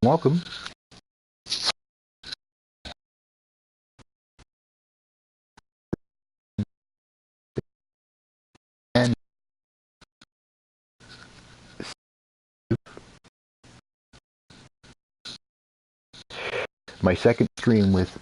Welcome. And my second stream with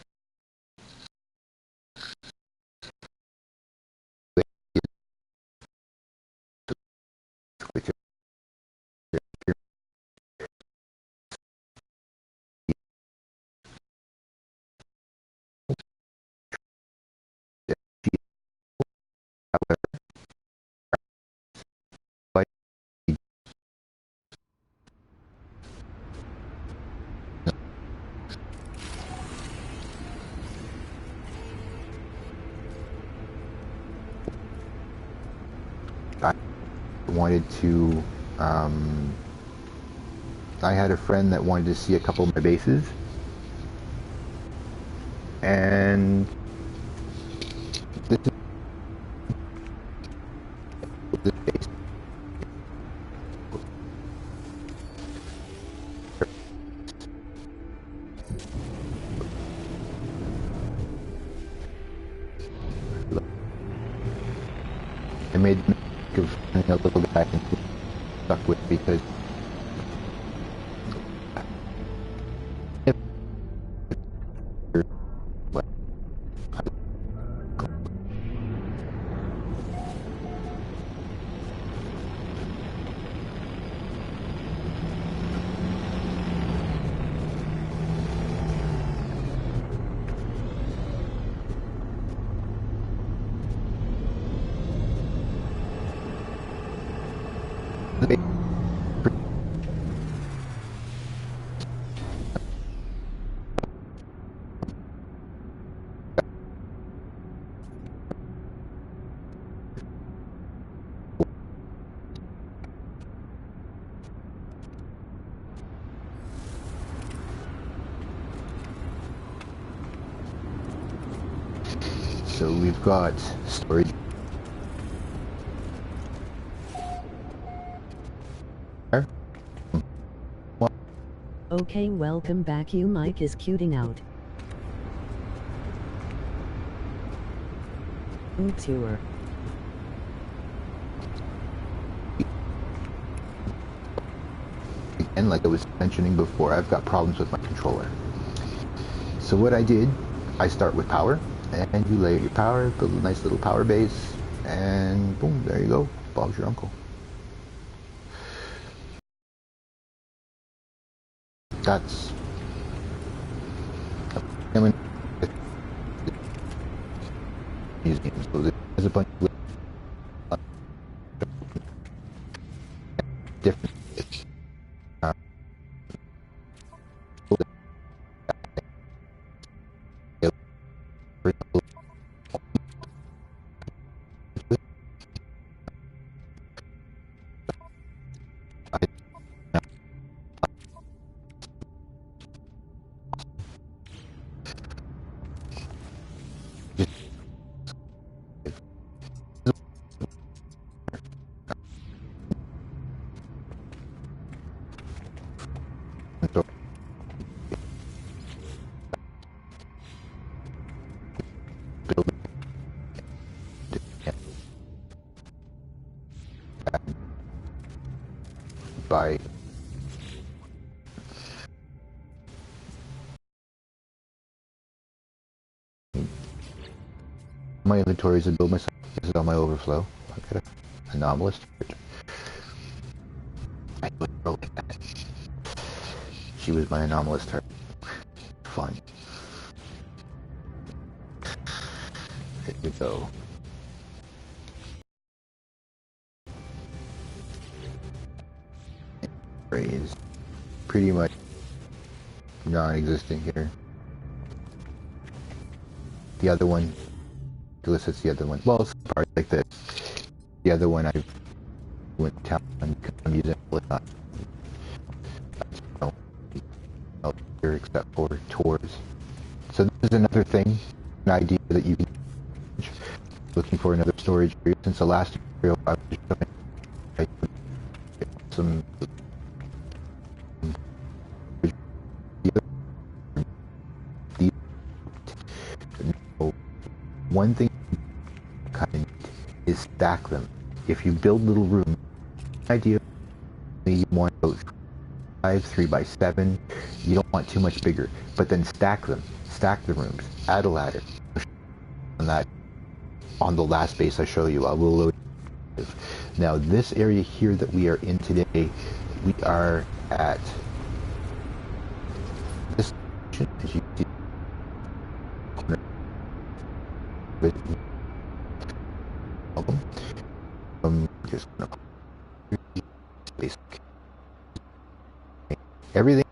I wanted to I had a friend that wanted to see a couple of my bases, and this is this base. I made the mistake of finding a little guy and stuck with because so we've got storage. Okay, welcome back. You Mike is cuting out. Tour. And like I was mentioning before, I've got problems with my controller. So what I did, I start with power, and you layer your power, build a nice little power base, and boom, there you go. Bob's your uncle. That's museum. So there's a bunch of different. By my inventories and build myself. This is on my overflow. I got an anomalous. I would roll like that. She was my anomalous target. Fun. Here we go. Is pretty much non-existent here. The other one, elicits the other one. Well, some parts like this. The other one I went to town and I'm using it not. Here except for tours. So this is another thing, an idea that you can looking for another storage area. Since the last tutorial I was showing some One thing kind of is stack them. If you build little rooms, ideally you want about 5, 3 by 7. You don't want too much bigger, but then stack them. Stack the rooms. Add a ladder. On that, on the last base I show you, I will load. Now this area here that we are in today, we are at this, as you see, just basic everything.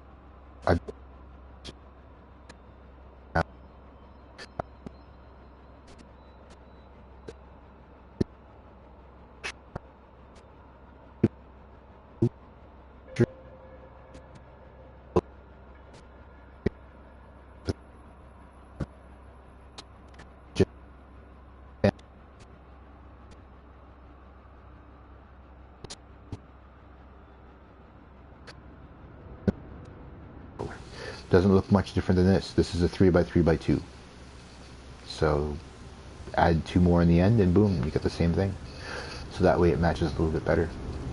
Doesn't look much different than this. This is a 3 by 3 by 2. So add 2 more in the end and boom, you get the same thing. So that way it matches a little bit better.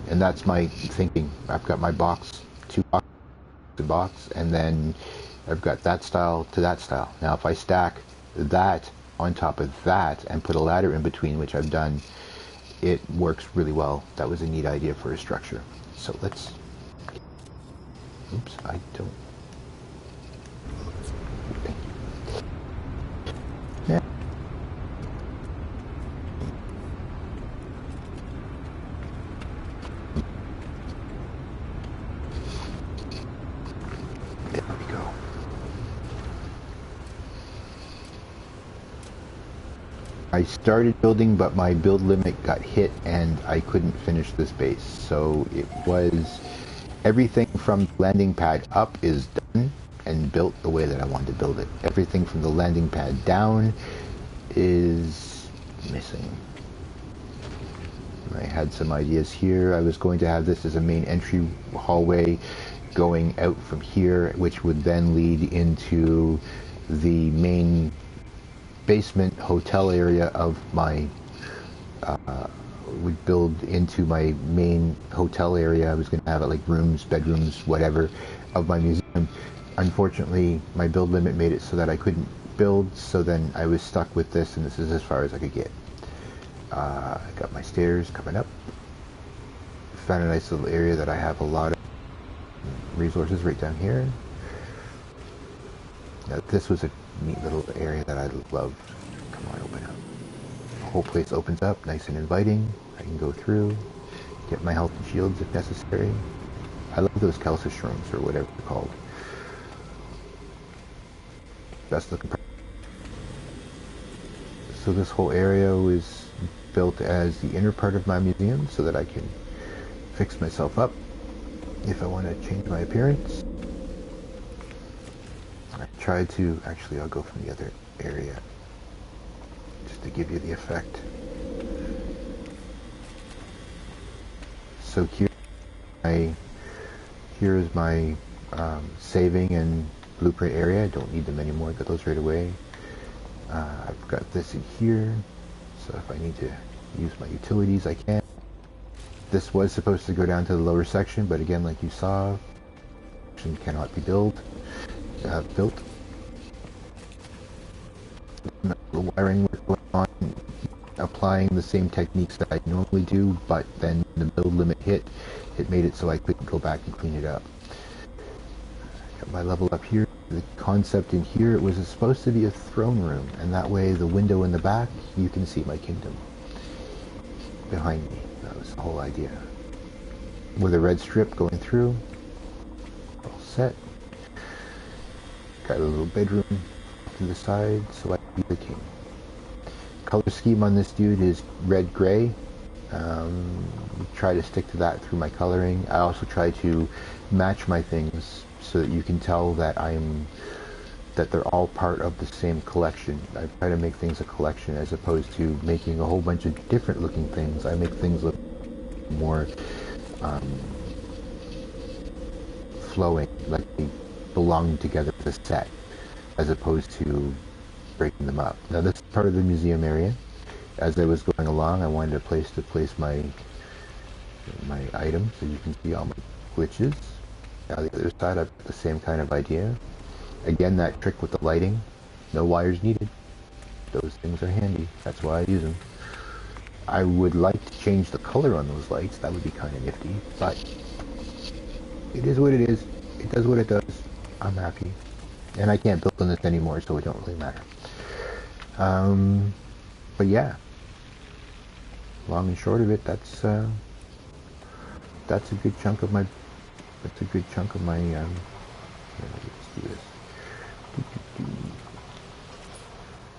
And that's my thinking. I've got my box, 2 boxes, box, and then I've got that style to that style. Now if I stack that on top of that and put a ladder in between, which I've done, it works really well. That was a neat idea for a structure. So let's, oops, I don't. Yeah. There we go. I started building, but my build limit got hit and I couldn't finish this base. So it was, everything from the landing pad up is done and built the way that I wanted to build it. Everything from the landing pad down is missing. I had some ideas here. I was going to have this as a main entry hallway going out from here, which would then lead into the main basement hotel area of my, would build into my main hotel area. I was going to have it like rooms, bedrooms, whatever, of my museum. Unfortunately, my build limit made it so that I couldn't build, so then I was stuck with this, and this is as far as I could get. I got my stairs coming up. Found a nice little area that I have a lot of resources right down here. Now, this was a neat little area that I loved. Come on, open up. The whole place opens up, nice and inviting. I can go through, get my health and shields if necessary. I love those Kelsa shrooms, or whatever they're called. Best looking. So this whole area was built as the inner part of my museum so that I can fix myself up if I want to change my appearance. I tried to, actually I'll go from the other area just to give you the effect. So here is my saving and blueprint area. I don't need them anymore. Got those right away. I've got this in here, so if I need to use my utilities, I can. This was supposed to go down to the lower section, but again, like you saw, section cannot be built. The wiring work going on, applying the same techniques that I normally do, but then the build limit hit. It made it so I couldn't go back and clean it up. Got my level up here. The concept in here, it was supposed to be a throne room, and that way the window in the back, you can see my kingdom behind me. That was the whole idea. With a red strip going through, all set. Got a little bedroom to the side, so I can be the king. Color scheme on this dude is red-gray. Try to stick to that through my coloring. I also try to match my things so that you can tell that that they're all part of the same collection. I try to make things a collection as opposed to making a whole bunch of different looking things. I make things look more flowing, like they belong together as a set, as opposed to breaking them up. Now this is part of the museum area. As I was going along, I wanted a place to place my items, so you can see all my glitches. Now the other side, I've got the same kind of idea. Again, that trick with the lighting, no wires needed. Those things are handy. That's why I use them. I would like to change the color on those lights. That would be kind of nifty, but it is what it is. It does what it does. I'm happy. And I can't build on this anymore, so it don't really matter. But yeah, long and short of it, that's a good chunk of my, let's do this.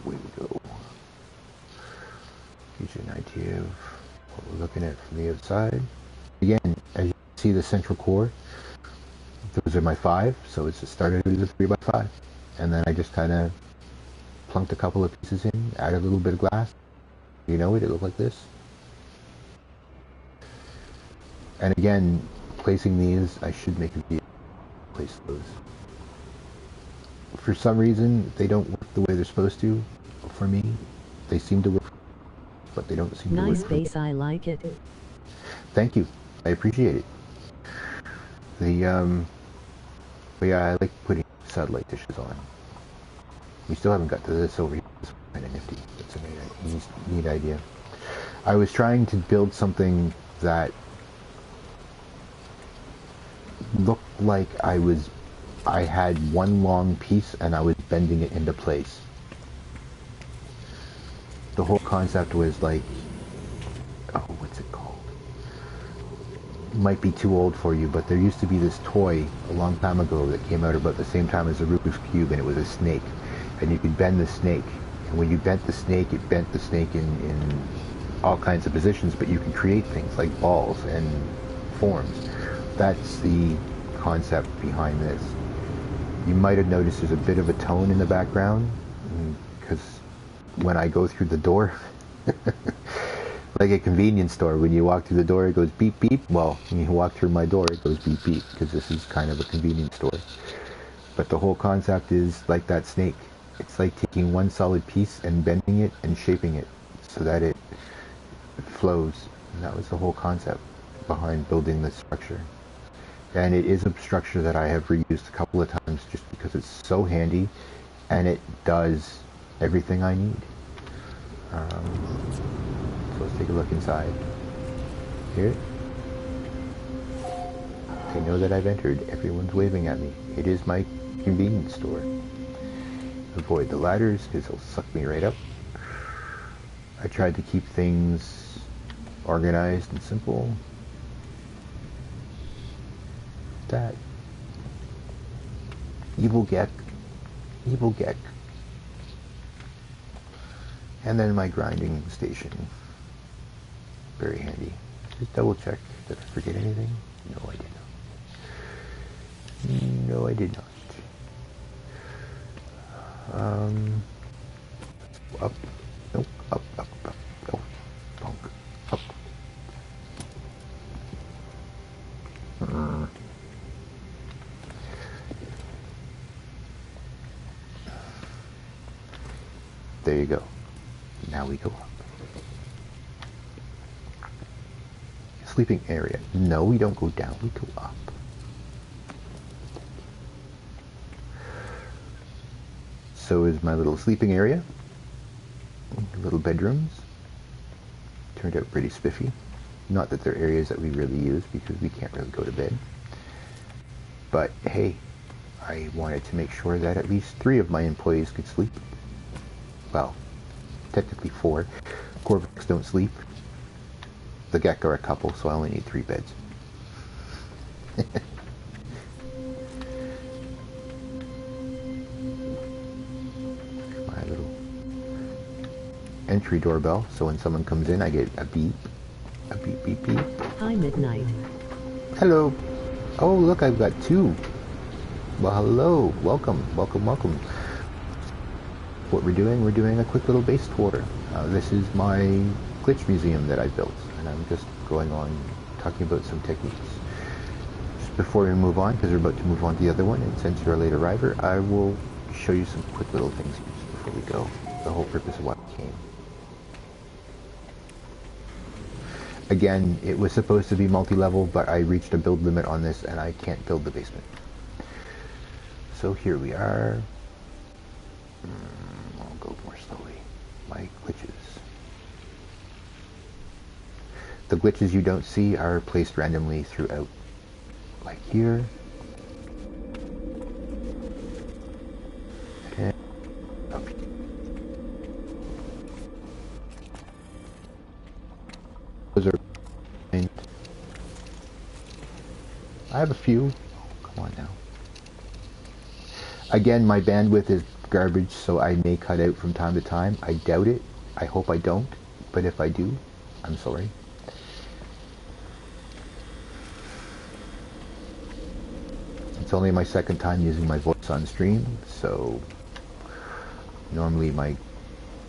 Way we go. Gives you an idea of what we're looking at from the outside. Again, as you can see, the central core, those are my 5, so it's started as a 3x5. And then I just kind of plunked a couple of pieces in, added a little bit of glass. You know, it looked like this. And again, placing these, I should make a video place those. For some reason, they don't work the way they're supposed to for me. They seem to work, but they don't seem to work. Nice base, I like it. Thank you. I appreciate it. But yeah, I like putting satellite dishes on. We still haven't got to this over here. It's kind of nifty. It's a neat idea. I was trying to build something that looked like I had one long piece and I was bending it into place. The whole concept was like, oh, what's it called? Might be too old for you, but there used to be this toy a long time ago that came out about the same time as the Rubik's Cube, and it was a snake. And you could bend the snake. And when you bent the snake, it bent the snake in all kinds of positions, but you can create things like balls and forms. That's the concept behind this. You might have noticed there's a bit of a tone in the background, because when I go through the door, like a convenience store, when you walk through the door it goes beep beep. Well, when you walk through my door it goes beep beep, because this is kind of a convenience store. But the whole concept is like that snake. It's like taking one solid piece and bending it and shaping it so that it flows. And that was the whole concept behind building this structure. And it is a structure that I have reused a couple of times just because it's so handy and it does everything I need. So let's take a look inside. Hear it? They know that I've entered. Everyone's waving at me. It is my convenience store. Avoid the ladders because they'll suck me right up. I tried to keep things organized and simple. That. Evil Gek. Evil Gek. And then my grinding station. Very handy. Just double check. Did I forget anything? No, I did not. No, I did not. Up. Nope. Up. Oh, punk. Up. There you go. Now we go up. Sleeping area. No, we don't go down. We go up. So is my little sleeping area. Little bedrooms. Turned out pretty spiffy. Not that they're areas that we really use because we can't really go to bed. But hey, I wanted to make sure that at least 3 of my employees could sleep. Well, technically 4. Korvax don't sleep. The Gek are a couple, so I only need 3 beds. My little entry doorbell, so when someone comes in I get a beep. A beep beep beep. Hi, Midnight. Hello. Oh look, I've got 2. Well, hello. Welcome. What we're doing a quick little base tour. This is my glitch museum that I built, and I'm just going on talking about some techniques. Just before we move on, because we're about to move on to the other one, and since you're a late arriver, I will show you some quick little things There we go. The whole purpose of why I came. Again, it was supposed to be multi-level, but I reached a build limit on this and I can't build the basement. So here we are. I'll go more slowly. My glitches. The glitches you don't see are placed randomly throughout. Like here. And up here. Those are... I have a few. Oh, come on now. Again, my bandwidth is garbage, so I may cut out from time to time. I doubt it. I hope I don't. But if I do, I'm sorry. It's only my second time using my voice on stream, so normally I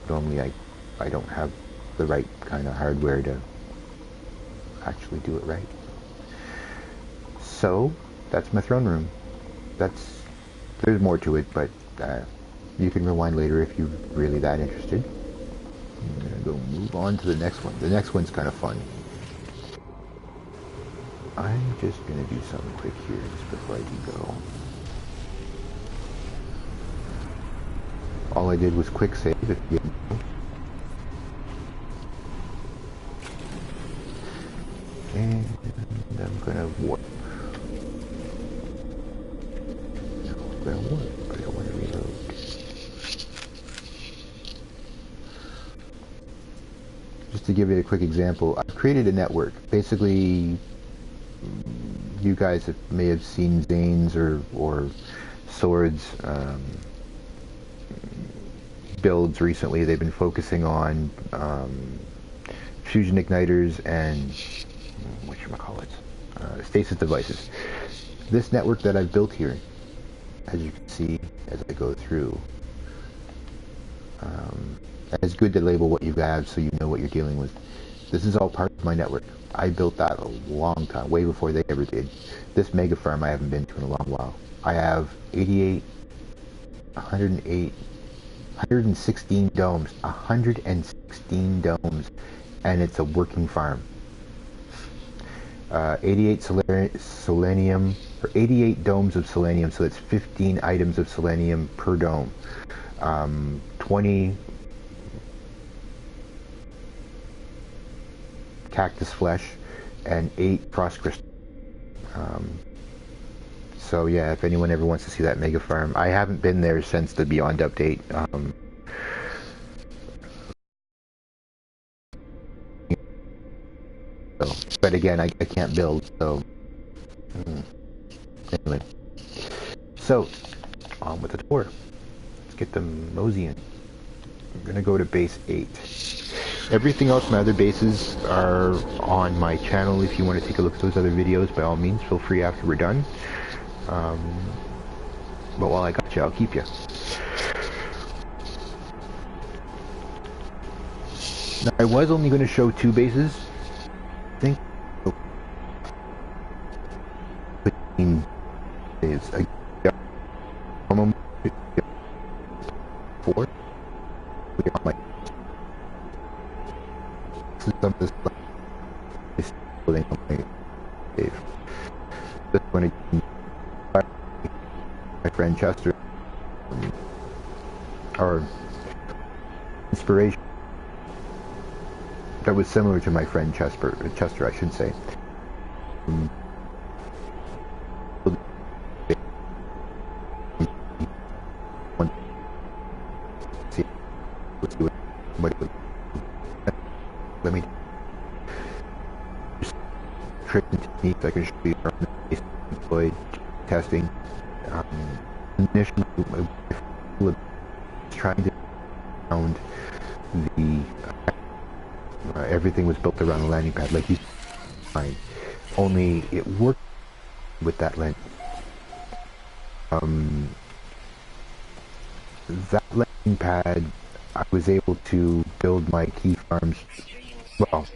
don't have the right kind of hardware to actually do it right. So that's my throne room. There's more to it, but you can rewind later if you're really that interested. I'm gonna go move on to the next one. The next one's kind of fun. I'm just gonna do something quick here just before I do go. All I did was quick save if you didn't know. And I'm gonna warp. No, I'm gonna warp, but I don't want to reload. Just to give you a quick example, I've created a network. Basically, you guys may have seen Zane's or Sword's builds recently. They've been focusing on fusion igniters and stasis devices. This network that I've built here, as you can see as I go through, it's good to label what you have so you know what you're dealing with. This is all part of my network. I built that a long time, way before they ever did. This mega farm I haven't been to in a long while. I have 88, 108, 116 domes. 116 domes. And it's a working farm. 88 selenium, or 88 domes of selenium, so that's 15 items of selenium per dome. 20 cactus flesh, and 8 frost crystals. So yeah, if anyone ever wants to see that mega farm, I haven't been there since the Beyond update. But again, I can't build, so anyway. So on with the tour. Let's get the moseying. I'm gonna go to base 8. Everything else, my other bases are on my channel. If you want to take a look at those other videos, by all means, feel free after we're done. But while I got you, I'll keep you. Now, I was only going to show 2 bases, I think. Between is a 4. We are like some of this is building on my cave. This one, my friend Chester, or inspiration that was similar to my friend Chester, I should say. Let me tricks and techniques I can show you from the employed testing. Initially, I was trying to found the everything was built around the landing pad, like you find. Only it worked with that landing. That landing pad, I was able to build my key farms. Well,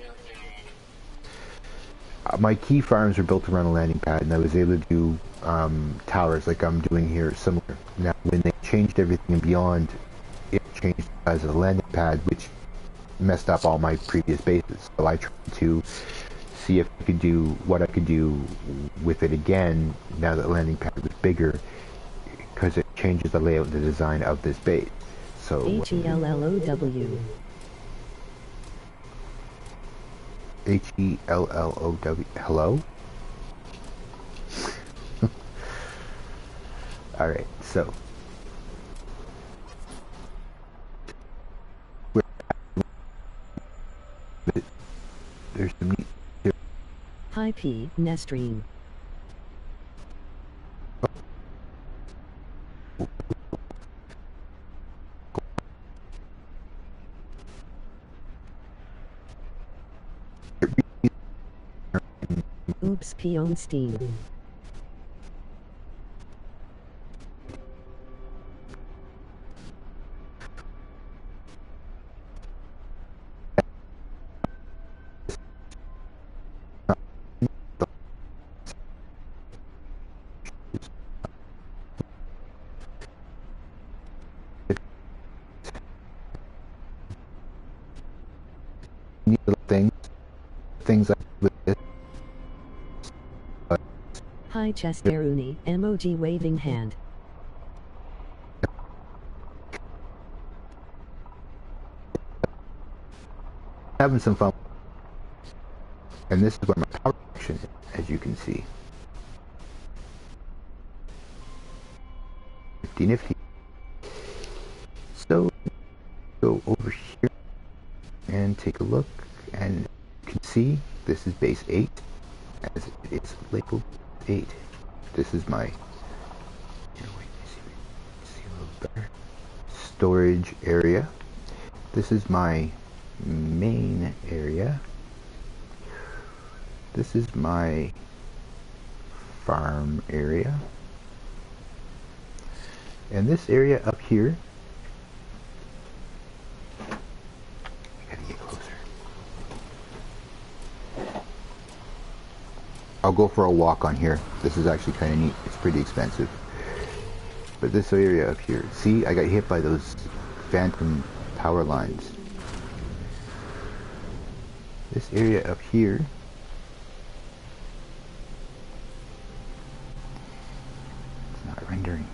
my key farms are built around a landing pad, and I was able to do towers like I'm doing here, similar. Now, when they changed everything in Beyond, it change the size of the landing pad, which messed up all my previous bases. So I tried to see if I could do what I could do with it again now that the landing pad was bigger, because it changes the layout and the design of this base. So H-E-L-L-O-W. H-E-L-L-O-W. Hello? Alright, so there's some neat here. Hi P, Nestrine. Oops, P on Steam. Neat little things like with this. Hi Chesteruni, emoji waving hand. Having some fun. And this is where my power section is, as you can see. Nifty nifty. So go over here and take a look, and you can see this is base 8 as it's labeled 8. This is my see a little better storage area. This is my main area. This is my farm area. And this area up here, I gotta get closer. I'll go for a walk on here. This is actually kind of neat. It's pretty expensive. But this area up here, see, I got hit by those phantom power lines. This area up here, it's not rendering.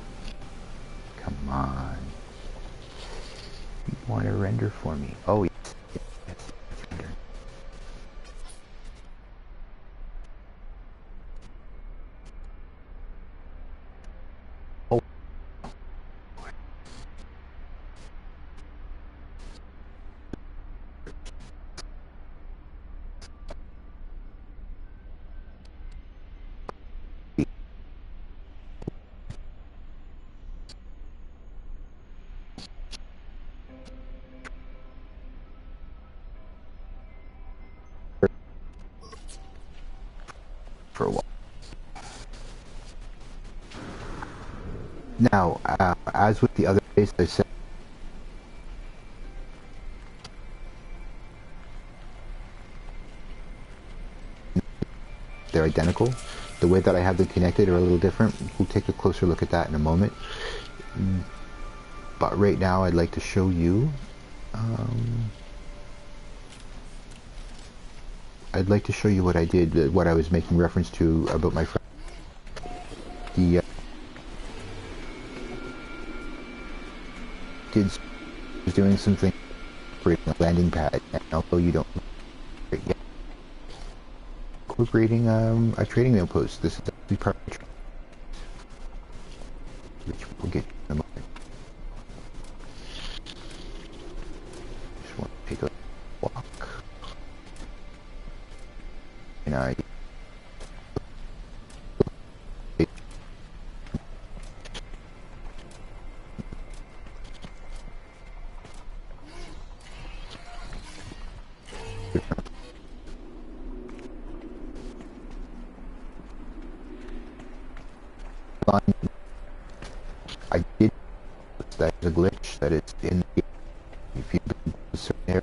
Come on. You want to render for me? Oh, yes. Yes, it's rendering. Oh. For a while. Now, as with the other base, I said they're identical. The way that I have them connected are a little different. We'll take a closer look at that in a moment. But right now, I'd like to show you. I'd like to show you what I did, what I was making reference to about my friend. The kids was doing something for a landing pad, and although you don't yet, incorporating a trading mail post. This is actually part of the which we'll get in a moment. Just want to take a walk. And I did that is a glitch that is in the if you do a certain area.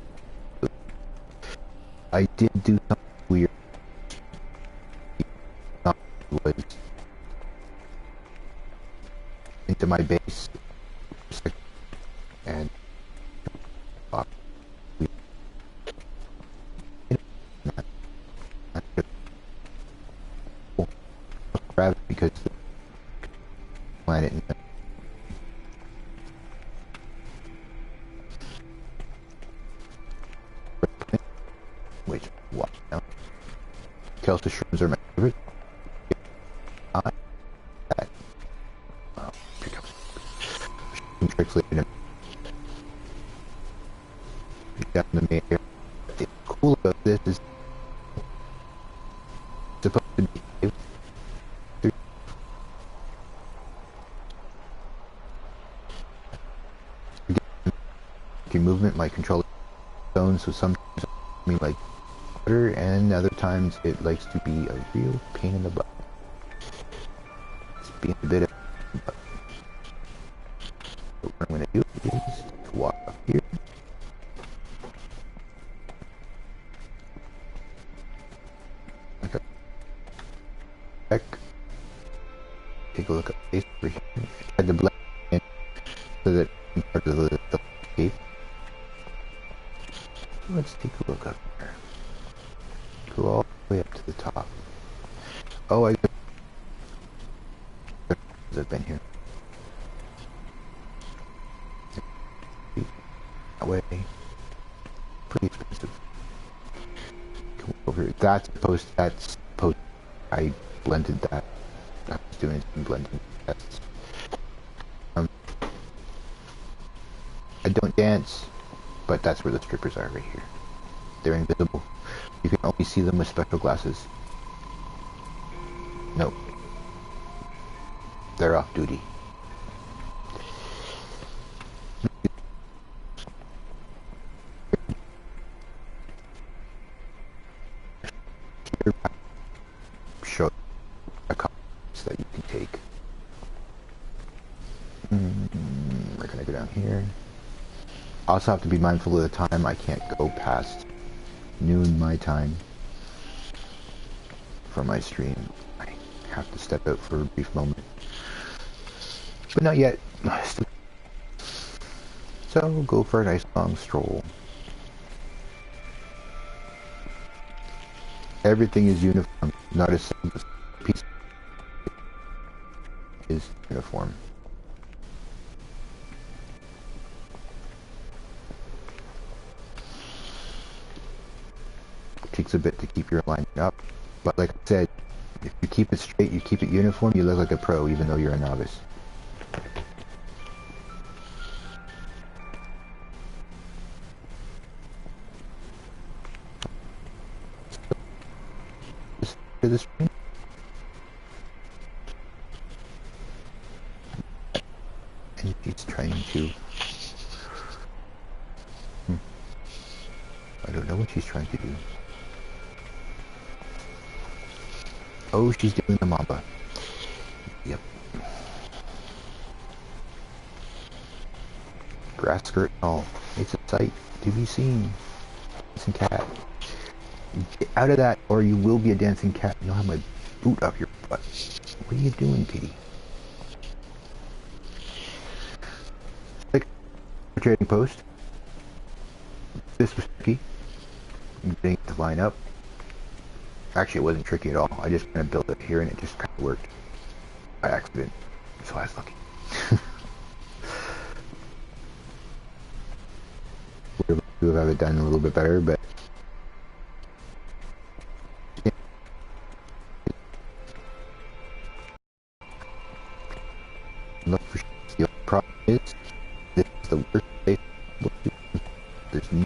I did do something weird. Was into my base and planet. Which what now? Kelsa shrooms are my favorite. That. Oh, here comes. Tricks later. Down the main area. What's cool about this is supposed to be movement. My controller zone, so sometimes I mean like water, and other times it likes to be a real pain in the butt. It's being a bit of. So what I'm going to do is walk up here. Back. Take a look at the face over here. I tried to blend in so that I'm part of the landscape. Let's take a look up here. Go all the way up to the top. Oh, I've been here. That way. Pretty expensive. Come over here. That's supposed. I blended that. I was doing some blending tests. I don't dance, but that's where the strippers are right here. They're invisible. You can only see them with special glasses. No. They're off duty. Show a couple that you can take. Where can I go down here? I also have to be mindful of the time. I can't go past noon my time for my stream. I have to step out for a brief moment. But not yet. So we'll go for a nice long stroll. Everything is uniform. Not a single piece is uniform. It takes a bit to keep your line up, but like I said, if you keep it straight, you keep it uniform, you look like a pro even though you're a novice. To the screen. And she's trying to I don't know what she's trying to do. Oh, she's doing the mamba. Yep. Grass skirt. Oh, it's a sight to be seen. Dancing cat. Get out of that, or you will be a dancing cat. You'll have my boot up your butt. What are you doing, kitty? Like trading post. This was tricky. Getting it to line up. Actually, it wasn't tricky at all. I just kind of built it here, and it just kind of worked by accident. So I was lucky. Would have it done a little bit better, but look for the problem is this is the worst place. There's no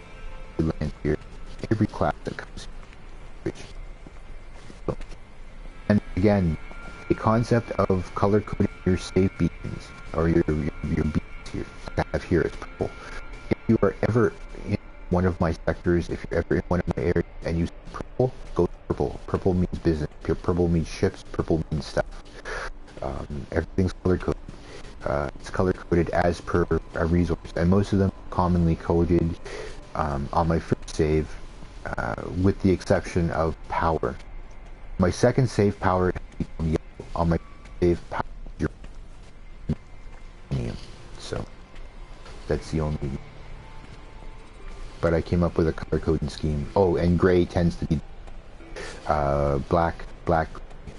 land here. Every class that comes here. And again, the concept of color coding your safe beacons or your beacons here. I have here it's purple. If you are ever in one of my sectors, if you're ever in one of my areas and you see purple, go purple. Purple means business. Purple means ships. Purple means stuff. Everything's color coded. It's color coded as per a resource, and most of them are commonly coded on my first save, with the exception of power. My second save power has become yellow. On my save power, uranium. So that's the only. But I came up with a color coding scheme. Oh, and gray tends to be black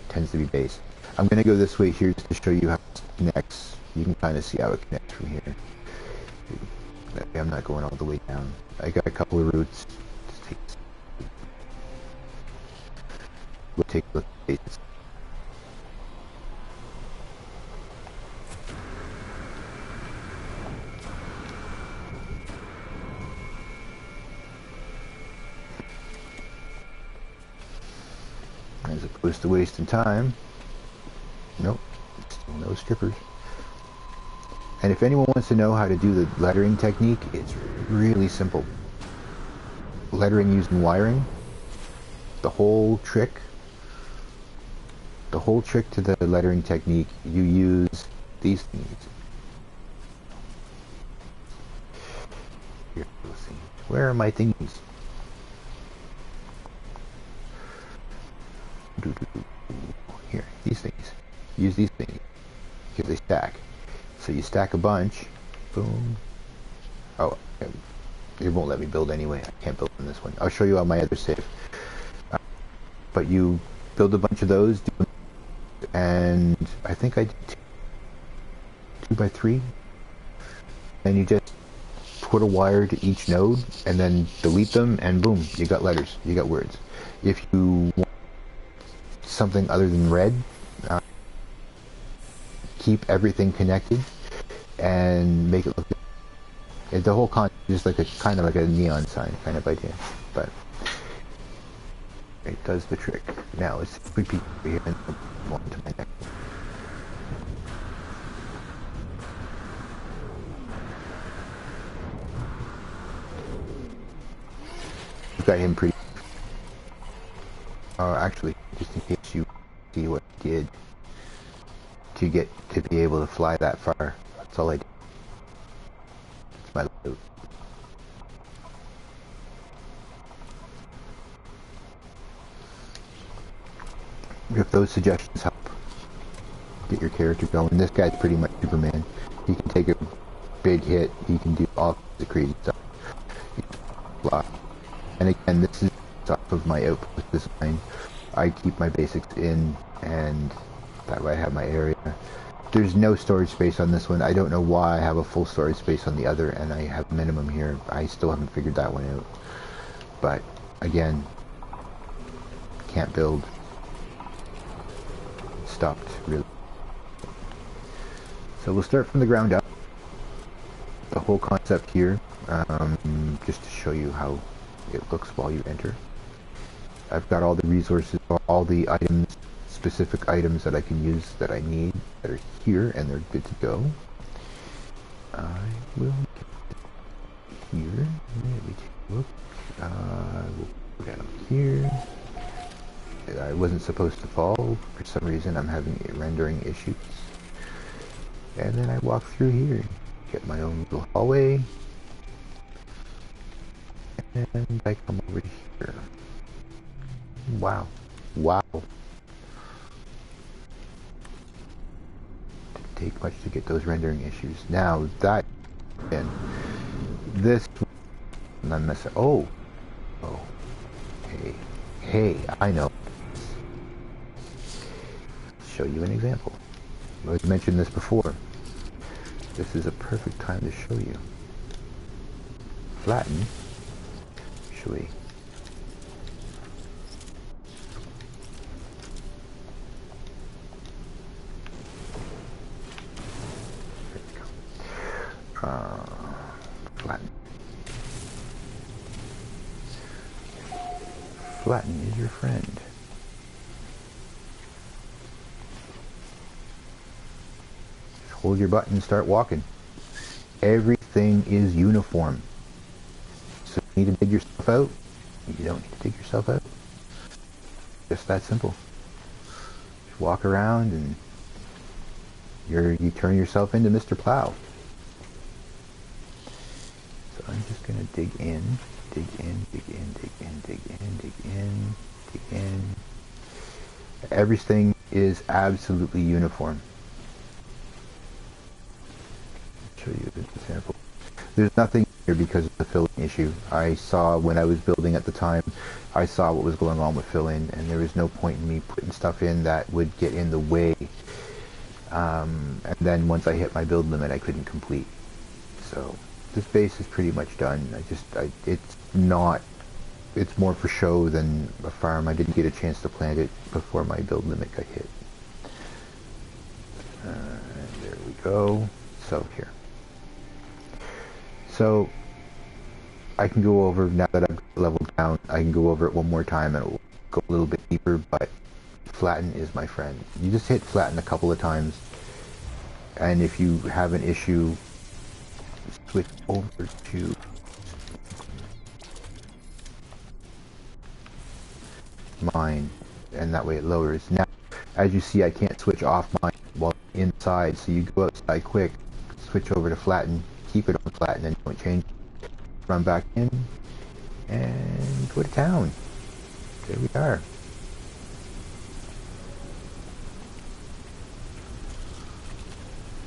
tends to be base. I'm going to go this way here just to show you how it connects. You can kind of see how it connects from here. That way I'm not going all the way down. I got a couple of routes. We'll take a look at this. As opposed to wasting time. Nope, still no strippers. And if anyone wants to know how to do the lettering technique, it's really simple. Lettering using wiring. The whole trick to the lettering technique, you use these things. Here, let's see. Where are my thingies? Here, these things. Use these things because they stack. So you stack a bunch. Boom. Oh, it won't let me build anyway. I can't build in this one. I'll show you on my other save. But you build a bunch of those, and I think I did 2 by 3. And you just put a wire to each node, and then delete them, and boom, you got letters. You got words. If you want something other than red, keep everything connected and make it look good. The whole concept is just like kind of like a neon sign kind of idea, but it does the trick. Now let's repeat here and go on to my next. You got him pretty. Actually, just in case you see what I did to get to be able to fly that far, that's all I did. It's my loot. If those suggestions help get your character going, this guy's pretty much Superman. He can take a big hit. He can do all the crazy stuff. Blah. And again, this is off of my outpost design. I keep my basics in, and that way I have my area. There's no storage space on this one. I don't know why I have a full storage space on the other, and I have minimum here. I still haven't figured that one out. But again, can't build. Stopped, really. So we'll start from the ground up. The whole concept here, just to show you how it looks while you enter. I've got all the resources, all the items, specific items that I can use that I need that are here, and they're good to go. I will get here. Let me take a look. We'll put that up here. I wasn't supposed to fall. For some reason, I'm having rendering issues. And then I walk through here, get my own little hallway, and I come over here. Wow. Wow. Didn't take much to get those rendering issues. Now, that, and this, and I'm messing, oh, hey, I know. Show you an example. I've mentioned this before. This is a perfect time to show you. Flatten. Actually. There we go. Flatten. Flatten is your friend. Hold your button and start walking. Everything is uniform. So you need to dig yourself out. You don't need to dig yourself out. Just that simple. Just walk around and you turn yourself into Mr. Plow. So I'm just gonna dig in, dig in, dig in, dig in, dig in, dig in, dig in. Everything is absolutely uniform. Show you an example. There's nothing here because of the fill-in issue. I saw when I was building at the time, I saw what was going on with fill-in, and there was no point in me putting stuff in that would get in the way And then once I hit my build limit, I couldn't complete. So this base is pretty much done. It's not, it's more for show than a farm. I didn't get a chance to plant it before my build limit got hit. There we go. So here. So I can go over, now that I've leveled down, I can go over it one more time and it will go a little bit deeper, but flatten is my friend. You just hit flatten a couple of times, and if you have an issue, switch over to mine, and that way it lowers. Now, as you see, I can't switch off mine while inside, so you go outside quick, switch over to flatten, keep it on flatten, and don't change. Run back in, and go to town. There we are.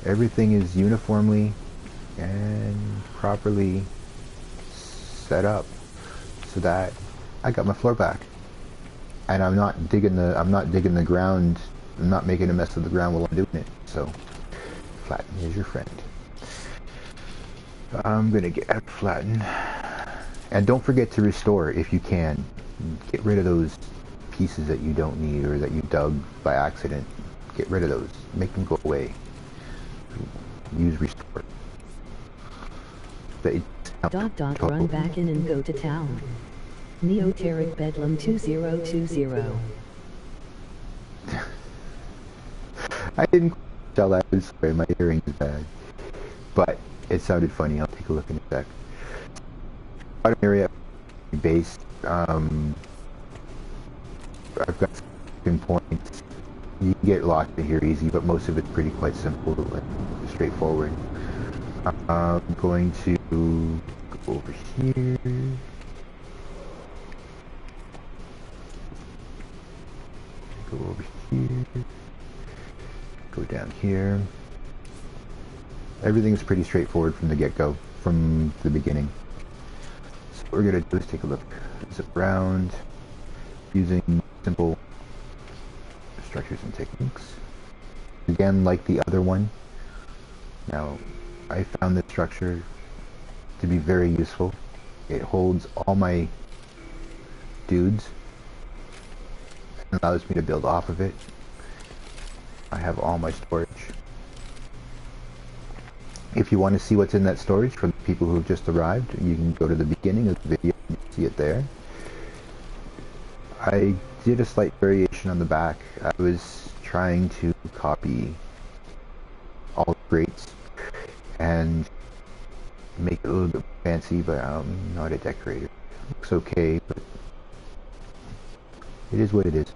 Everything is uniformly and properly set up so that I got my floor back. And I'm not digging the ground, I'm not making a mess of the ground while I'm doing it. So flatten is your friend. I'm gonna get out flatten. And don't forget to restore if you can. Get rid of those pieces that you don't need or that you dug by accident. Get rid of those. Make them go away. Use restore. Run back in and go to town. Neoteric Bedlam 2020. I didn't tell that. I'm sorry, my hearing is bad. But it sounded funny. I'll take a look in a sec. Bottom area base. I've got 15 points. You can get lost in here easy, but most of it's pretty quite simple, like straightforward. I'm going to go over here. Go over here. Go down here. Everything's pretty straightforward from the get-go, from the beginning. So what we're going to do is take a look. Zip around using simple structures and techniques. Again, like the other one. Now, I found this structure to be very useful. It holds all my dudes and allows me to build off of it. I have all my storage. If you want to see what's in that storage for the people who have just arrived, you can go to the beginning of the video and see it there. I did a slight variation on the back. I was trying to copy all grates and make it a little bit fancy, but I'm not a decorator. It looks okay, but it is what it is.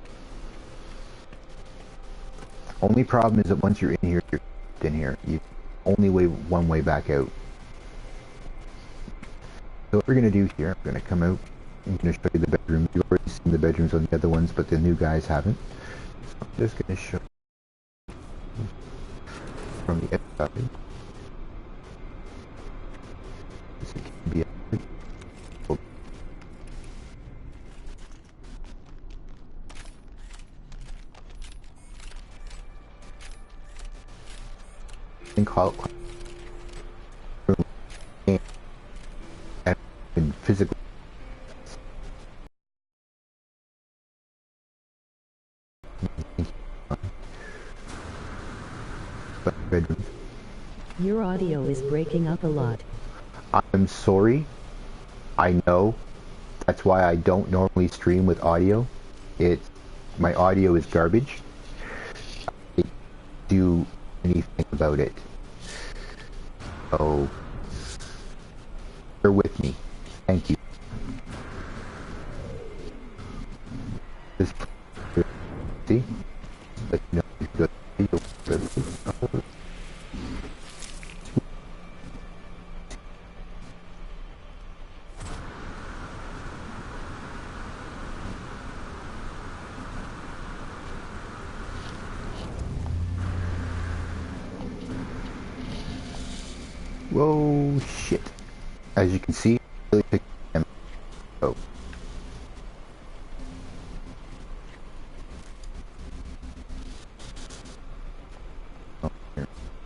Only problem is that once you're in here, you're in here. You only one way back out. So what we're going to do here, I'm going to come out. I'm going to show you the bedroom. You've already seen the bedrooms on the other ones, but the new guys haven't. So I'm just going to show from the outside. This can be call it and physically bedroom. Your audio is breaking up a lot. I'm sorry. I know. That's why I don't normally stream with audio. My audio is garbage. I can't do anything about it. So bear with me. Thank you. This see? Let you know you're good. Whoa, shit. As you can see, really pick them. Oh.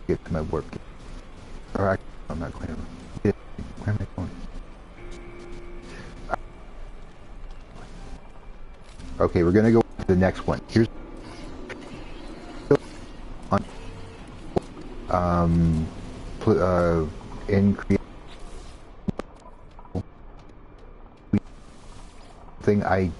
get to my warp gate. Or actually, I'm not going to. Where am I going? Okay, we're gonna go to the next one. Here's on in create thing I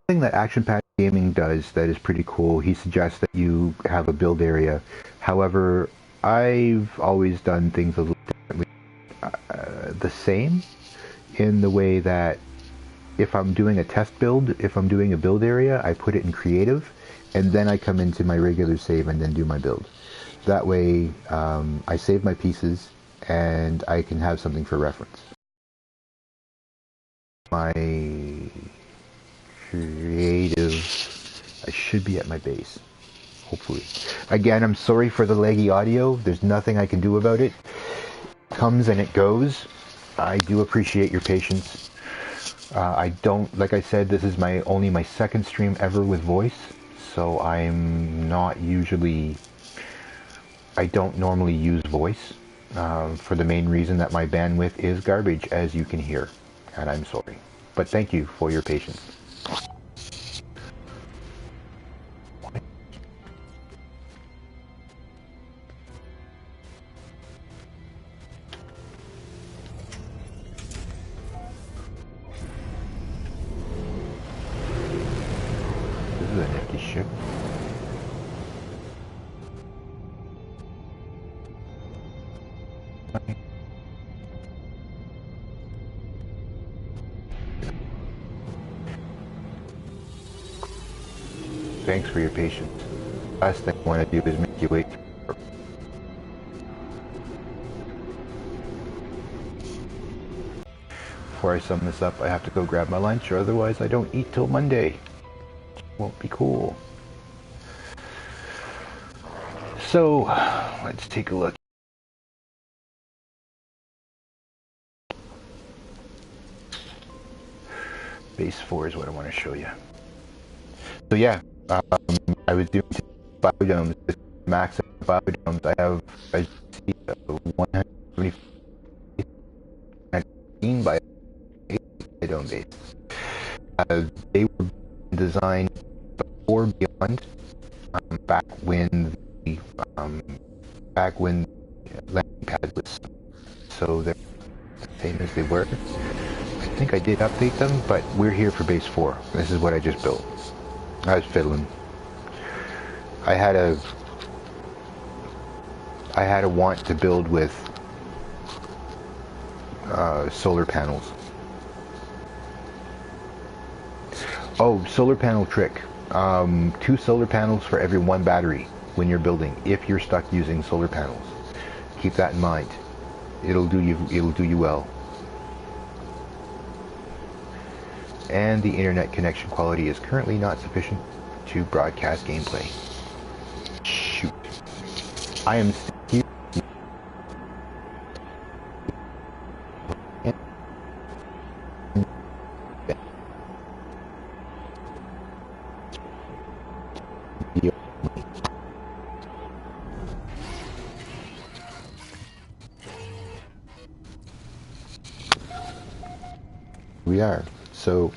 something that Action Pack Gaming does that is pretty cool. He suggests that you have a build area. However, I've always done things a little differently. The same in the way that if I'm doing a test build, if I'm doing a build area, I put it in creative, and then I come into my regular save and then do my build. That way, I save my pieces and I can have something for reference. My creative, I should be at my base, hopefully. Again, I'm sorry for the laggy audio. There's nothing I can do about it. It comes and it goes. I do appreciate your patience. I don't, like I said, this is only my second stream ever with voice, so I'm not usually, I don't normally use voice for the main reason that my bandwidth is garbage, as you can hear, and I'm sorry. But thank you for your patience. This is a nifty ship. Thanks for your patience. Last thing I want to do is make you wait. Before I sum this up, I have to go grab my lunch, or otherwise I don't eat till Monday. Won't be cool. So, let's take a look. Base 4 is what I want to show you. So yeah, I was doing biodomes, max biodomes. I have, as you see, 119 biodome base. They were designed before Beyond, back when the landing pad was, so they're the same as they were. I think I did update them, but we're here for base 4. This is what I just built. I was fiddling. I had a want to build with solar panels. Oh, solar panel trick. 2 solar panels for every 1 battery when you're building, if you're stuck using solar panels. Keep that in mind. It'll do you well. And the internet connection quality is currently not sufficient to broadcast gameplay. Shoot. I am here. We are. So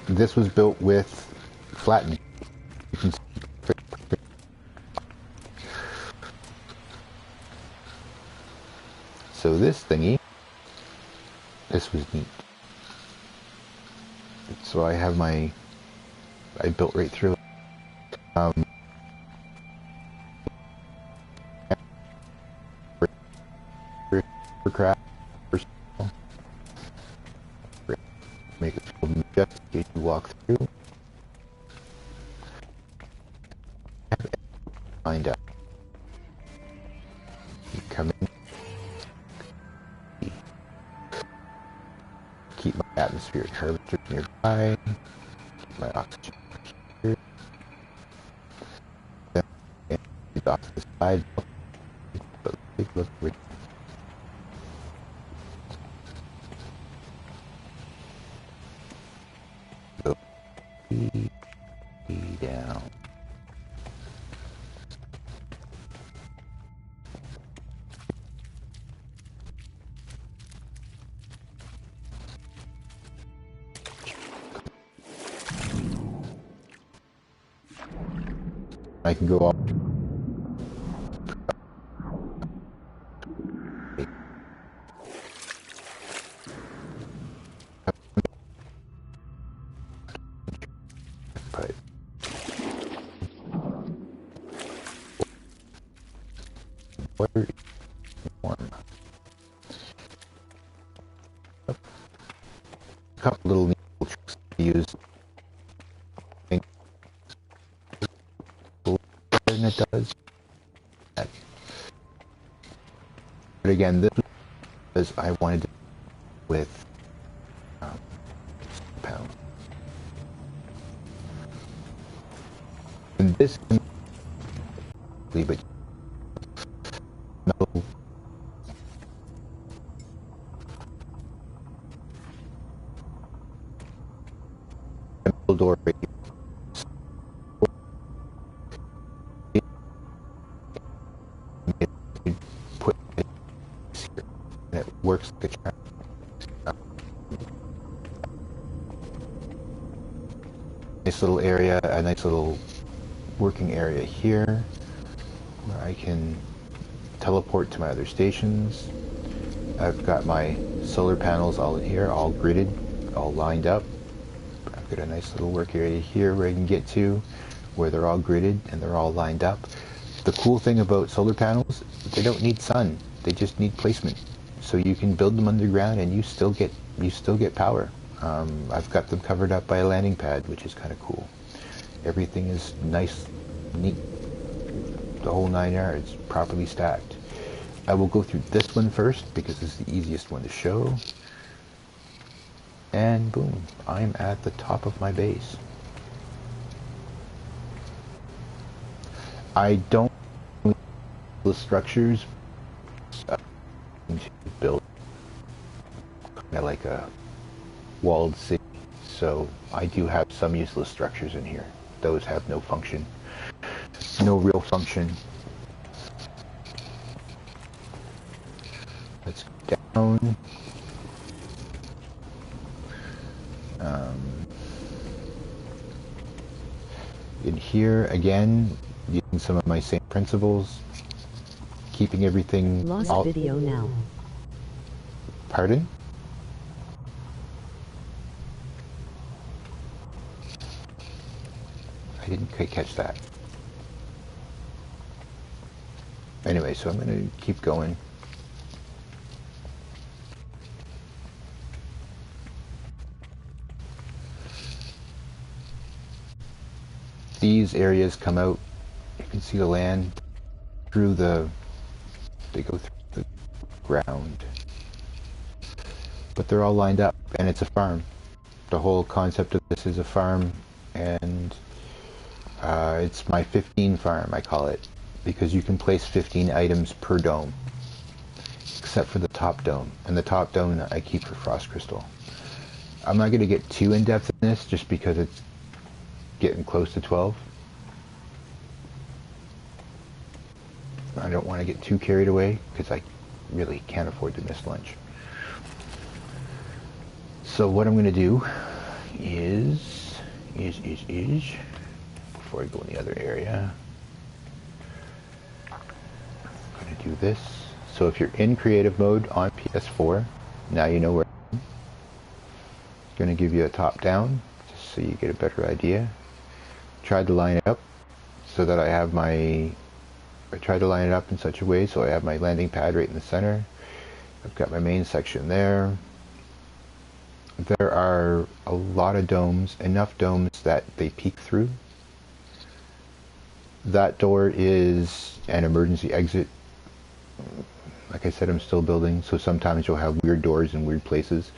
this was built with flattened. You can see. So this thingy, this was neat. So I have I built right through it. Craft. Make it just in case you walk through. Find out. You come in. Keep my atmospheric temperature nearby. Keep my oxygen here. Then off to the side. But take a look. down. I can go off. Pipe. Water warm. A couple little neat tricks to use. And it does. But again, this was I wanted to with pound. And this, but no. Door right here. Put it here, and it works like a trap. Nice little area, a nice little working area here where I can teleport to my other stations. I've got my solar panels all in here, all gridded, all lined up. I've got a nice little work area here where I can get to, where they're all gridded and they're all lined up. The cool thing about solar panels, they don't need sun. They just need placement. So you can build them underground and you still get power. I've got them covered up by a landing pad, which is kind of cool. Everything is nice, neat, the whole 9 yards, properly stacked. I will go through this one first because it's the easiest one to show. And boom, I'm at the top of my base. I don't the structures to build kind of like a walled city, so I do have some useless structures in here. Those have no function, no real function. Let's go down. In here again, using some of my same principles, keeping everything Lost video now. Pardon? I didn't quite catch that. Anyway, so I'm going to keep going. These areas come out, you can see the land through they go through the ground. But they're all lined up, and it's a farm. The whole concept of this is a farm, and it's my 15 farm, I call it, because you can place 15 items per dome, except for the top dome. And the top dome I keep for frost crystal. I'm not going to get too in-depth in this, just because it's getting close to 12. I don't want to get too carried away because I really can't afford to miss lunch. So what I'm going to do is before I go in the other area, I'm going to do this. So if you're in creative mode on PS4, now you know where I'm going to give you a top down just so you get a better idea. Tried to line it up so that I tried to line it up in such a way so I have my landing pad right in the center. I've got my main section there. There are a lot of domes, enough domes that they peek through. That door is an emergency exit. Like I said, I'm still building, so sometimes you'll have weird doors in weird places,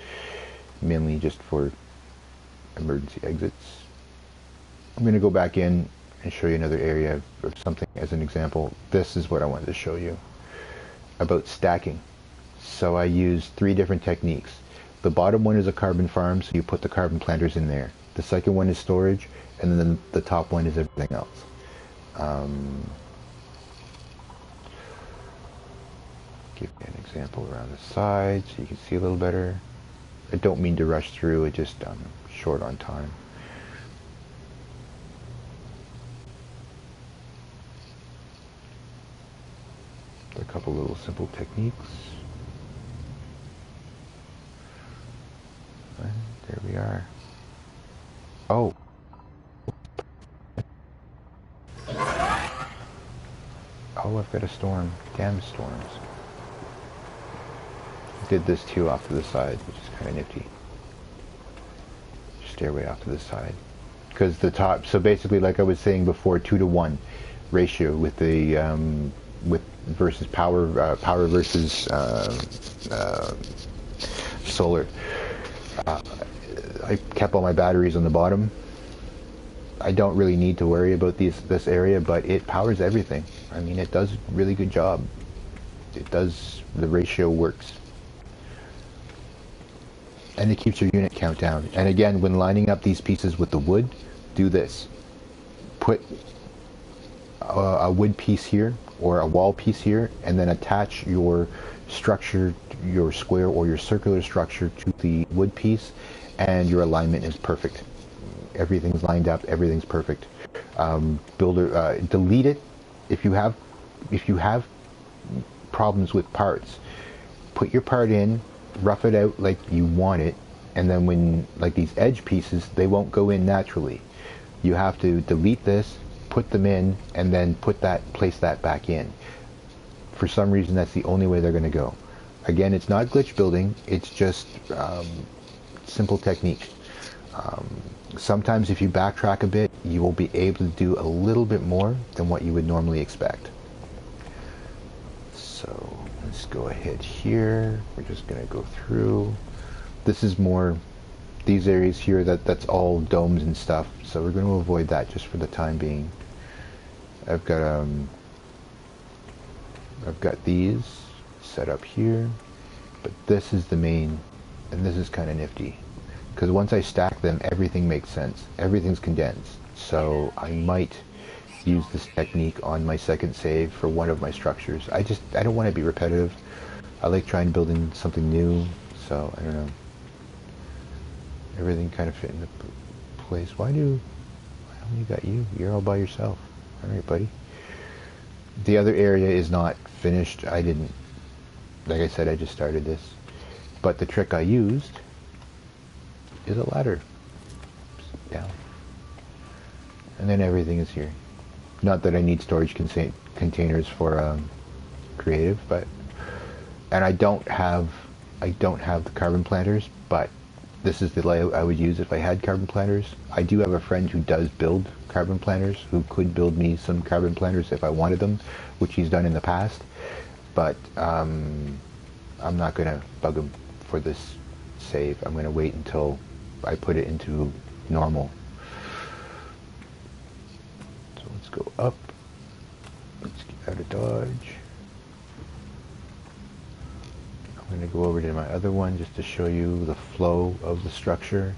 mainly just for emergency exits. I'm going to go back in and show you another area of something as an example. This is what I wanted to show you about stacking. So I use 3 different techniques. The bottom one is a carbon farm, so you put the carbon planters in there. The second one is storage, and then the top one is everything else. Give you an example around the side so you can see a little better. I don't mean to rush through, it just I'm short on time. A couple little simple techniques. And there we are. Oh. Oh, I've got a storm. Damn storms. Did this too off to the side, which is kind of nifty. Stairway off to the side. Because the top, so basically like I was saying before, 2-to-1 ratio with the, versus power, power versus solar. I kept all my batteries on the bottom. I don't really need to worry about this area, but it powers everything. I mean, it does a really good job. It does, the ratio works. And it keeps your unit count down. And again, when lining up these pieces with the wood, do this. Put a wood piece here, or a wall piece here, and then attach your structure, your square or your circular structure to the wood piece, and your alignment is perfect. Everything's lined up, everything's perfect. Delete it if you have problems with parts. Put your part in, rough it out like you want it, and then when, like these edge pieces, they won't go in naturally. You have to delete this, put them in, and then place that back in. For some reason, that's the only way they're going to go. Again, it's not glitch building, it's just simple technique. Sometimes if you backtrack a bit, you will be able to do a little bit more than what you would normally expect. So let's go ahead here. We're just going to go through. This is more, these areas here, that's all domes and stuff. So we're going to avoid that just for the time being. I've got these set up here, but this is the main, and this is kind of nifty. Because once I stack them, everything makes sense. Everything's condensed. So I might use this technique on my second save for one of my structures. I don't want to be repetitive. I like trying building something new. So I don't know. Everything kind of fit into place. Why only got you? You're all by yourself. All right, buddy. The other area is not finished. Like I said, I just started this. But the trick I used is a ladder. Down. And then everything is here. Not that I need storage containers for creative, but, and I don't have the carbon planters, but this is the layout I would use if I had carbon planters. I do have a friend who does build carbon planters, who could build me some carbon planters if I wanted them, which he's done in the past, but I'm not going to bug him for this save. I'm going to wait until I put it into normal. So let's go up. Let's get out of dodge. I'm going to go over to my other one just to show you the flow of the structure.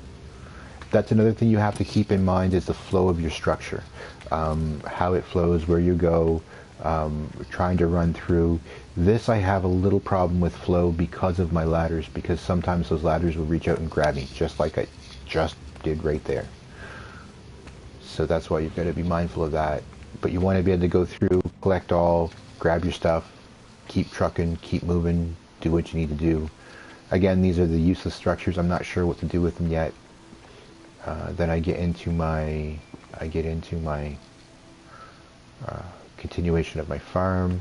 That's another thing you have to keep in mind, is the flow of your structure. How it flows, where you go, trying to run through. This I have a little problem with flow because of my ladders, because sometimes those ladders will reach out and grab me, just like I just did right there. So that's why you've got to be mindful of that. But you want to be able to go through, collect all, grab your stuff, keep trucking, keep moving, do what you need to do. Again, these are the useless structures. I'm not sure what to do with them yet. Then I get into my continuation of my farm.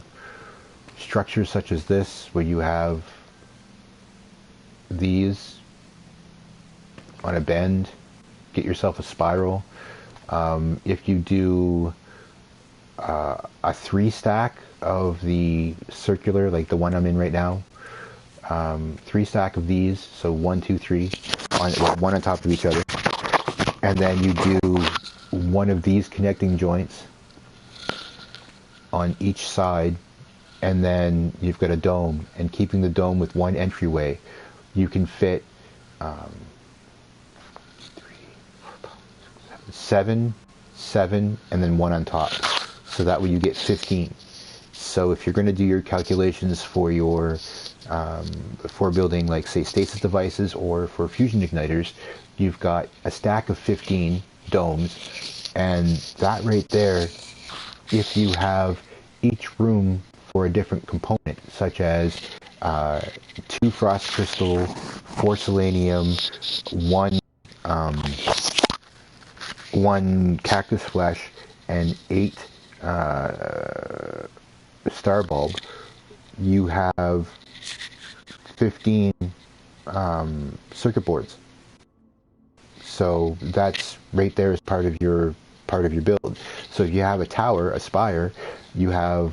Structures such as this, where you have these on a bend, get yourself a spiral. If you do a 3-stack of the circular, like the one I'm in right now, 3-stack of these, so 1, 2, 3, one on top of each other, and then you do one of these connecting joints on each side, and then you've got a dome, and keeping the dome with one entryway, you can fit 3, 4, 5, 7, 7, and then 1 on top. So that way you get 15. So if you're going to do your calculations for your for building, like, say, stasis devices or for fusion igniters, you've got a stack of 15 domes, and that right there, if you have each room for a different component, such as 2 frost crystal, 4 selenium, 1 cactus flesh, and 8 star bulb, you have 15 circuit boards. So that's right there as part of your build. So if you have a tower, a spire, you have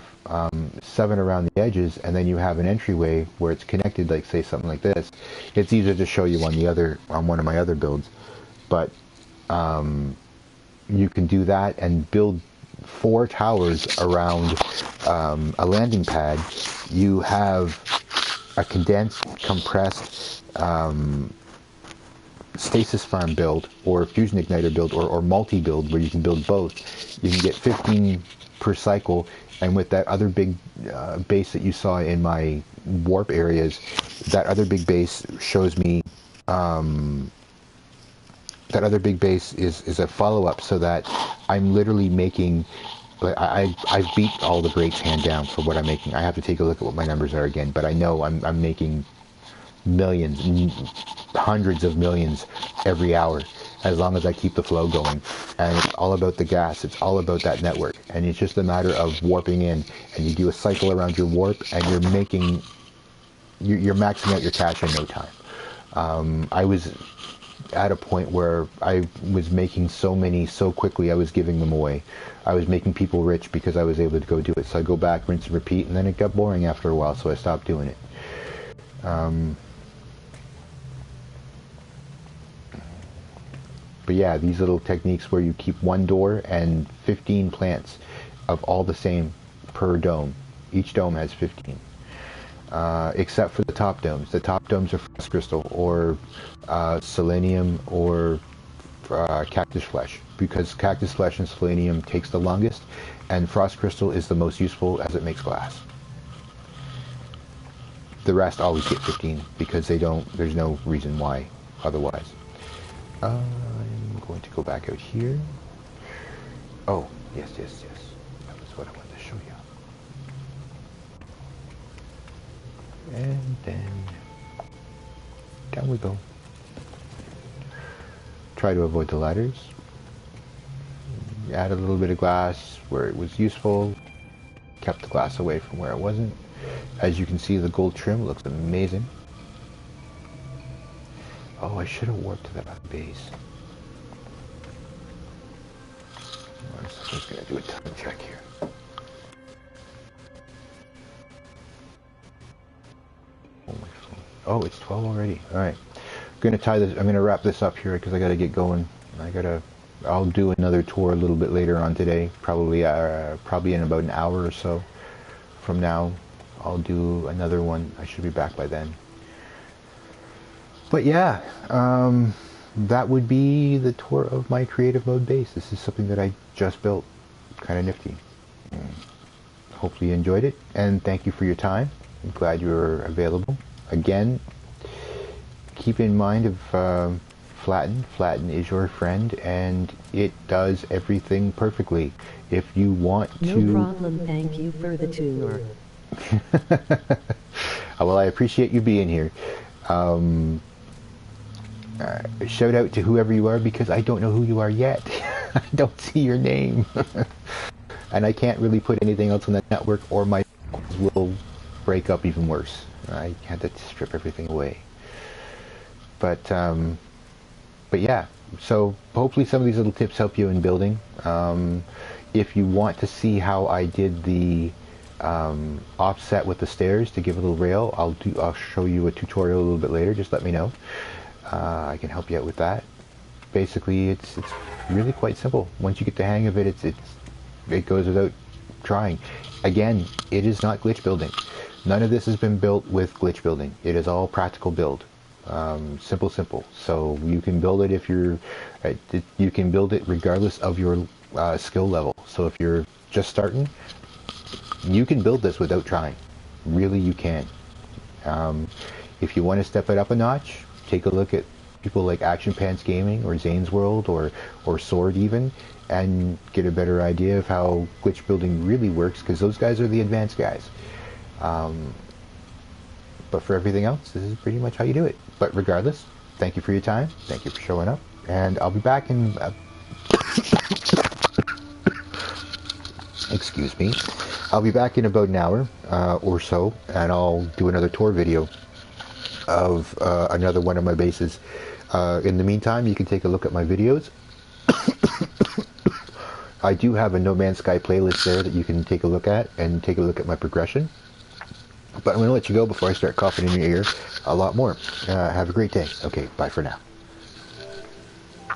7 around the edges, and then you have an entryway where it's connected, like, say, something like this. It's easier to show you on one of my other builds, but you can do that and build 4 towers around a landing pad. You have a condensed, compressed stasis farm build, or fusion igniter build, or multi-build, where you can build both. You can get 15 per cycle, and with that other big base that you saw in my warp areas, that other big base shows me that other big base is a follow-up, so that I'm literally making, I've beat all the greats hand down for what I'm making. I have to take a look at what my numbers are again, but I know I'm making millions, hundreds of millions every hour, as long as I keep the flow going. And it's all about the gas, it's all about that network, and it's just a matter of warping in, and you do a cycle around your warp, and you're maxing out your cash in no time. I was at a point where I was making so many so quickly, I was giving them away. I was making people rich because I was able to go do it. So I go back, rinse and repeat, and then it got boring after a while, so I stopped doing it. But yeah, these little techniques where you keep 1 door and 15 plants of all the same per dome. Each dome has 15. Except for the top domes. The top domes are frost crystal, or selenium, or cactus flesh, because cactus flesh and selenium takes the longest, and frost crystal is the most useful as it makes glass. The rest always get 15 because there's no reason why otherwise. I'm going to go back out here. Oh, yes. That was what I wanted to show you. And then down we go. Try to avoid the ladders. Add a little bit of glass where it was useful. Kept the glass away from where it wasn't. As you can see, the gold trim looks amazing. Oh, I should have warped to that other base. I'm just going to do a time check here. Oh, my phone. Oh, it's 12 already. All right. I'm going to wrap this up here because I got to get going. I'll do another tour a little bit later on today, probably in about an hour or so from now. I'll do another one. I should be back by then. But yeah, that would be the tour of my creative mode base. This is something that I just built. Kind of nifty. Hopefully you enjoyed it, and thank you for your time. I'm glad you were available. Again, keep in mind of Flatten. Flatten is your friend, and it does everything perfectly. If you want to... No problem, thank you for the tour. Well, I appreciate you being here. Shout out to whoever you are, because I don't know who you are yet. I don't see your name. And I can't really put anything else on the network, or my will break up even worse. I had to strip everything away. But yeah, so hopefully some of these little tips help you in building. If you want to see how I did the offset with the stairs to give a little rail, I'll show you a tutorial a little bit later. Just let me know. I can help you out with that. Basically, it's really quite simple. Once you get the hang of it, it goes without trying. Again, it is not glitch building. None of this has been built with glitch building. It is all practical build. Simple. So you can build it if you're, you can build it regardless of your skill level. So if you're just starting, you can build this without trying. Really, you can. If you want to step it up a notch, take a look at people like Action Pants Gaming or Zane's World or Sword even, and get a better idea of how glitch building really works, because those guys are the advanced guys. But for everything else, this is pretty much how you do it. But regardless, thank you for your time. Thank you for showing up. And I'll be back in... excuse me. I'll be back in about an hour or so, and I'll do another tour video of another one of my bases. In the meantime, you can take a look at my videos. I do have a No Man's Sky playlist there that you can take a look at, and take a look at my progression. But I'm going to let you go before I start coughing in your ear a lot more. Have a great day. Okay, bye for now.